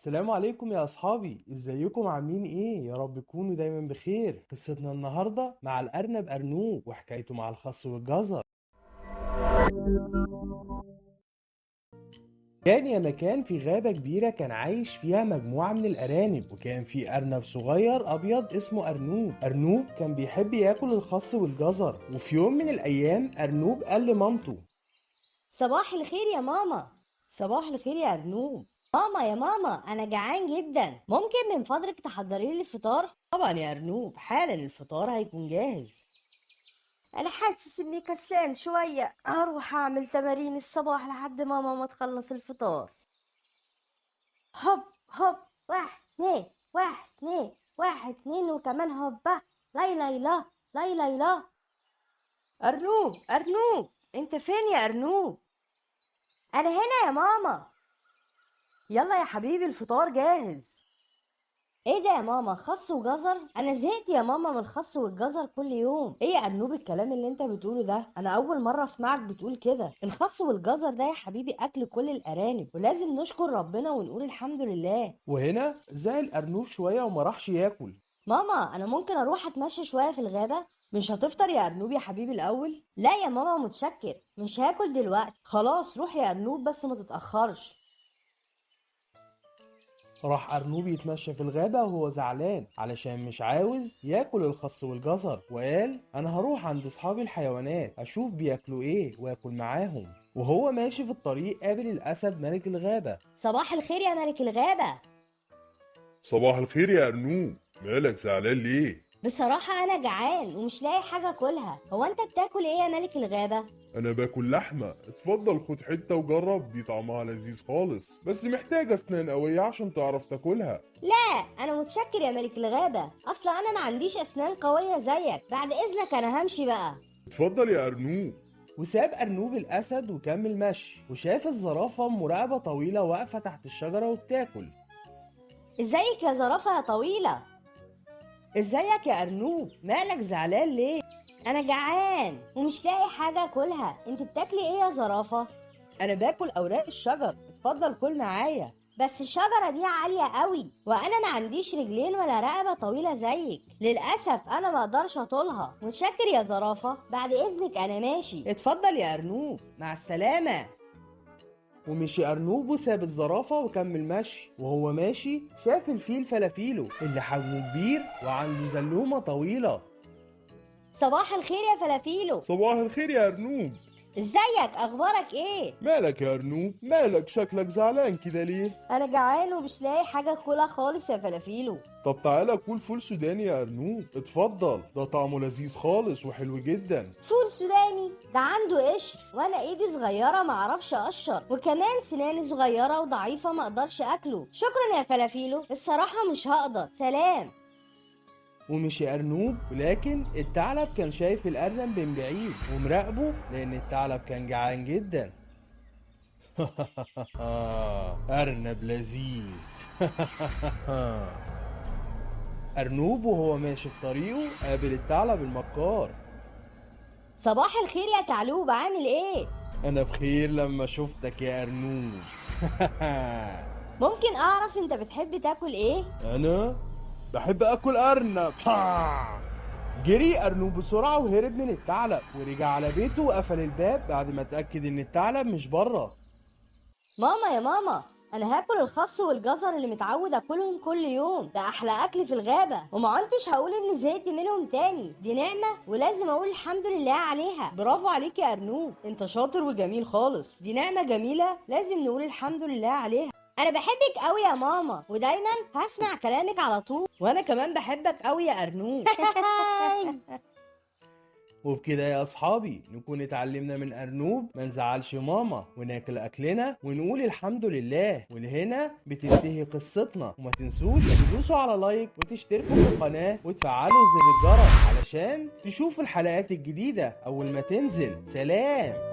السلام عليكم يا أصحابي، إزيكم عاملين إيه؟ يا رب تكونوا دايما بخير. قصتنا النهاردة مع الأرنب أرنوب وحكايته مع الخس والجزر. كان يا مكان في غابة كبيرة كان عايش فيها مجموعة من الأرانب، وكان في أرنب صغير أبيض اسمه أرنوب. أرنوب كان بيحب ياكل الخس والجزر، وفي يوم من الأيام أرنوب قال لمامته: صباح الخير يا ماما. صباح الخير يا أرنوب. ماما يا ماما، أنا جعان جدا، ممكن من فضلك تحضري لي الفطار؟ طبعا يا أرنوب، حالا الفطار هيكون جاهز. أنا حاسس إني كسلان شوية، هروح أعمل تمارين الصباح لحد ماما ما تخلص الفطار. هوب هوب، واحد اتنين، واحد اتنين، واحد اتنين، وكمان هوبا. لا لا لا، لا لا لا. أرنوب أرنوب، أنت فين يا أرنوب؟ أنا هنا يا ماما. يلا يا حبيبي، الفطار جاهز. ايه ده يا ماما، خس وجزر؟ انا زهقت يا ماما من الخس والجزر كل يوم. ايه يا ارنوب الكلام اللي انت بتقوله ده؟ انا اول مره اسمعك بتقول كده. الخس والجزر ده يا حبيبي اكل كل الارانب، ولازم نشكر ربنا ونقول الحمد لله. وهنا زعل أرنوب شوية وما راحش ياكل. ماما، انا ممكن اروح اتمشى شويه في الغابه؟ مش هتفطر يا ارنوب يا حبيبي الاول؟ لا يا ماما، متشكر، مش هاكل دلوقتي. خلاص روح يا ارنوب، بس ما تتاخرش. راح أرنوب يتمشى في الغابة وهو زعلان علشان مش عاوز ياكل الخس والجزر، وقال: أنا هروح عند أصحاب الحيوانات أشوف بياكلوا إيه وآكل معاهم. وهو ماشي في الطريق قابل الأسد ملك الغابة. صباح الخير يا ملك الغابه. صباح الخير يا أرنوب، مالك زعلان ليه؟ بصراحة أنا جعان ومش لاقي حاجة أكلها. هو أنت بتاكل إيه يا ملك الغابة؟ أنا باكل لحمة، اتفضل خد حتة وجرب، دي طعمها لذيذ خالص، بس محتاجة أسنان قوية عشان تعرف تاكلها. لا أنا متشكر يا ملك الغابة، أصلا أنا ما عنديش أسنان قوية زيك. بعد إذنك أنا همشي بقى. اتفضل يا أرنوب. وساب أرنوب الأسد وكمل مشي، وشاف الزرافة مراقبة طويلة واقفة تحت الشجرة وبتاكل. إزيك يا زرافة يا طويلة؟ ازيك يا أرنوب، مالك زعلان ليه؟ أنا جعان ومش لاقي حاجة أكلها. أنت بتاكلي إيه يا زرافة؟ أنا باكل أوراق الشجر، اتفضل كل معايا. بس الشجرة دي عالية قوي، وأنا ما عنديش رجلين ولا رقبة طويلة زيك. للأسف أنا ما أقدرش أطولها. متشكر يا زرافة، بعد إذنك أنا ماشي. اتفضل يا أرنوب، مع السلامة. ومشي أرنوب وساب الزرافة وكمل مشي، وهو ماشي شاف الفيل فلافيلو اللي حجمه كبير وعنده زلومة طويلة. صباح الخير يا فلافيلو. صباح الخير يا أرنوب. ازيك، اخبارك ايه؟ مالك يا أرنوب، مالك شكلك زعلان كده ليه؟ انا جعان ومش لاقي حاجه اكلها خالص يا فلافيلو. طب تعالى كل فول سوداني يا أرنوب، اتفضل، ده طعمه لذيذ خالص وحلو جدا. فول سوداني ده عنده قشر، وانا ايدي صغيره معرفش اقشر، وكمان سناني صغيره وضعيفه ما اقدرش اكله. شكرا يا فلافيلو، الصراحه مش هقدر. سلام. ومشي أرنوب، ولكن الثعلب كان شايف الأرنب من بعيد ومراقبه لأن الثعلب كان جعان جدا. أرنب لذيذ. أرنوب وهو ماشي في طريقه قابل الثعلب المكار. صباح الخير يا تعلوب، عامل ايه؟ أنا بخير لما شفتك يا أرنوب. ممكن اعرف انت بتحب تاكل ايه؟ أنا بحب آكل أرنب. جري أرنوب بسرعة وهرب من الثعلب، ورجع على بيته وقفل الباب بعد ما اتأكد إن الثعلب مش بره. ماما يا ماما، انا هاكل الخس والجزر اللي متعود اكلهم كل يوم. ده احلى اكل في الغابه، وما عدتش هقول اني زهقت منهم تاني. دي نعمه ولازم اقول الحمد لله عليها. برافو عليك يا أرنوب، أنت شاطر وجميل خالص. دي نعمة جميلة لازم نقول الحمد لله عليها. انا بحبك قوي يا ماما، ودايما هسمع كلامك على طول. وأنا كمان بحبك أوي يا أرنوب. وبكده يا أصحابي نكون اتعلمنا من أرنوب ما نزعلش ماما وناكل أكلنا ونقول الحمد لله. ولهنا بتنتهي قصتنا، وما تنسوش تدوسوا على لايك وتشتركوا في القناة وتفعلوا زر الجرس علشان تشوفوا الحلقات الجديدة أول ما تنزل. سلام.